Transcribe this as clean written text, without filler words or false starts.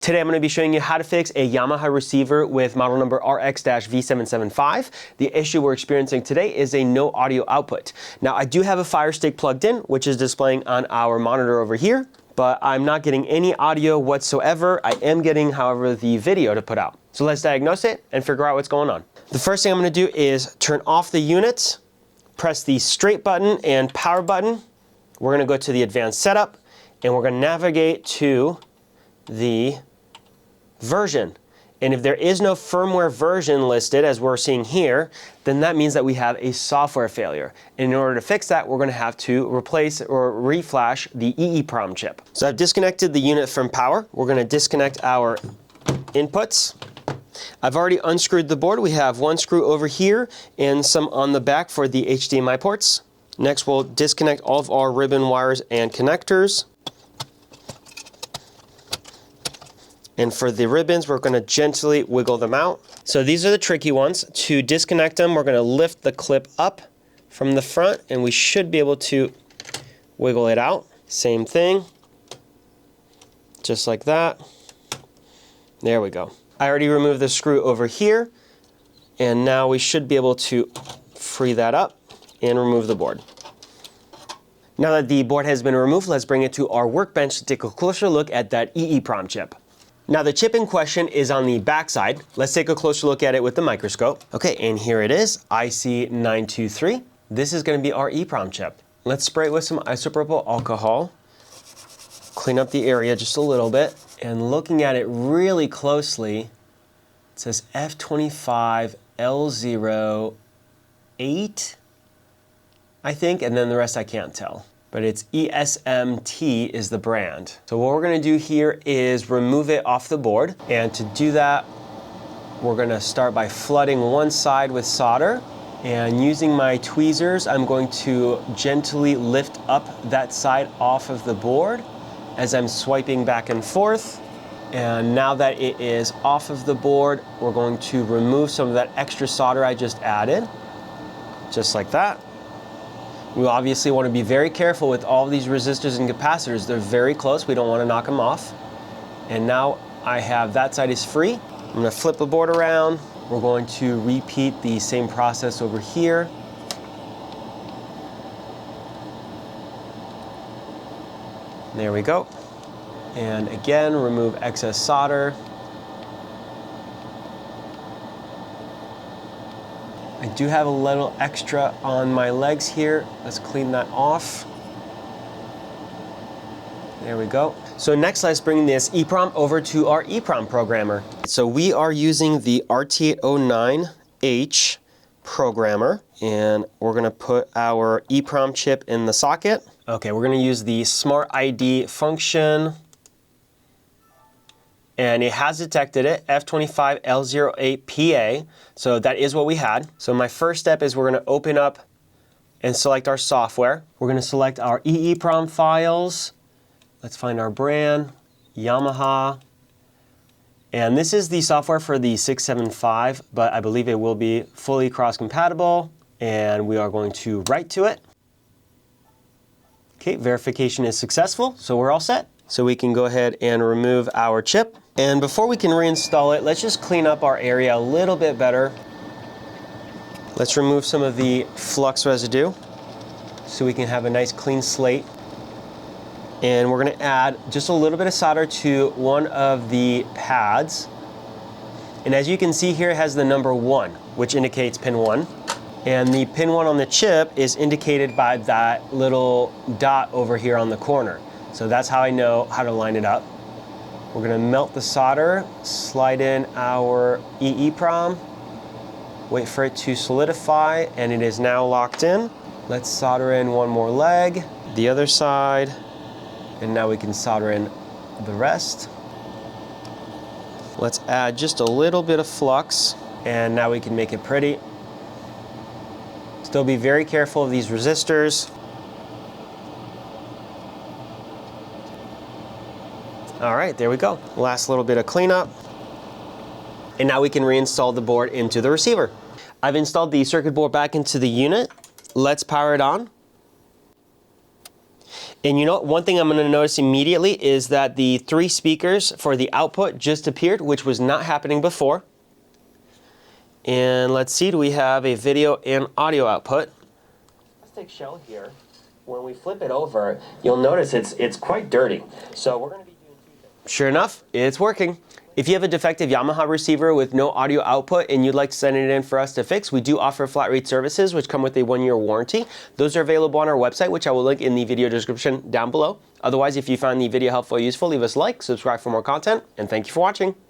Today I'm going to be showing you how to fix a Yamaha receiver with model number RX-V775. The issue we're experiencing today is a no audio output. Now I do have a Fire Stick plugged in, which is displaying on our monitor over here, but I'm not getting any audio whatsoever. I am getting, however, the video to put out. So let's diagnose it and figure out what's going on. The first thing I'm going to do is turn off the unit, press the straight button and power button. We're going to go to the advanced setup and we're going to navigate to the version. And if there is no firmware version listed, as we're seeing here, then that means that we have a software failure. And in order to fix that, we're going to have to replace or reflash the EEPROM chip. So I've disconnected the unit from power. We're going to disconnect our inputs. I've already unscrewed the board. We have one screw over here and some on the back for the HDMI ports. Next, we'll disconnect all of our ribbon wires and connectors. And for the ribbons, we're going to gently wiggle them out. So these are the tricky ones. To disconnect them, we're going to lift the clip up from the front and we should be able to wiggle it out. Same thing, just like that. There we go. I already removed the screw over here and now we should be able to free that up and remove the board. Now that the board has been removed, let's bring it to our workbench to take a closer look at that EEPROM chip. Now the chip in question is on the back side. Let's take a closer look at it with the microscope. Okay, and here it is, IC923. This is going to be our EEPROM chip. Let's spray it with some isopropyl alcohol, clean up the area just a little bit, and looking at it really closely, it says F25L08, I think, and then the rest I can't tell. But it's ESMT is the brand. So what we're going to do here is remove it off the board. And to do that, we're going to start by flooding one side with solder. And using my tweezers, I'm going to gently lift up that side off of the board as I'm swiping back and forth. And now that it is off of the board, we're going to remove some of that extra solder I just added, just like that. We obviously want to be very careful with all of these resistors and capacitors. They're very close. We don't want to knock them off. And now I have that side is free. I'm going to flip the board around. We're going to repeat the same process over here. There we go. And again, remove excess solder. I do have a little extra on my legs here. Let's clean that off. There we go. So next, let's bring this EEPROM over to our EEPROM programmer. So we are using the RT09H programmer, and we're gonna put our EEPROM chip in the socket. Okay, we're gonna use the Smart ID function. And it has detected it, F25L08PA, so that is what we had. So my first step is we're going to open up and select our software. We're going to select our EEPROM files. Let's find our brand, Yamaha. And this is the software for the 675, but I believe it will be fully cross-compatible. And we are going to write to it. Okay, verification is successful, so we're all set. So we can go ahead and remove our chip. And before we can reinstall it, let's just clean up our area a little bit better. Let's remove some of the flux residue so we can have a nice clean slate. And we're going to add just a little bit of solder to one of the pads. And as you can see here, it has the number 1, which indicates pin 1. And the pin 1 on the chip is indicated by that little dot over here on the corner. So that's how I know how to line it up. We're going to melt the solder, slide in our EEPROM, wait for it to solidify, and it is now locked in. Let's solder in one more leg, the other side, and now we can solder in the rest. Let's add just a little bit of flux, and now we can make it pretty. Still be very careful of these resistors. All right, there we go. Last little bit of cleanup. And now we can reinstall the board into the receiver. I've installed the circuit board back into the unit. Let's power it on. And you know what? One thing I'm going to notice immediately is that the 3 speakers for the output just appeared, which was not happening before. And let's see, do we have a video and audio output? Plastic shell here. When we flip it over, you'll notice it's quite dirty. So we're going to be doing 2 things. Sure enough, it's working. If you have a defective Yamaha receiver with no audio output and you'd like to send it in for us to fix, we do offer flat rate services which come with a 1-year warranty. Those are available on our website, which I will link in the video description down below. Otherwise, if you found the video helpful or useful, leave us a like, subscribe for more content, and thank you for watching.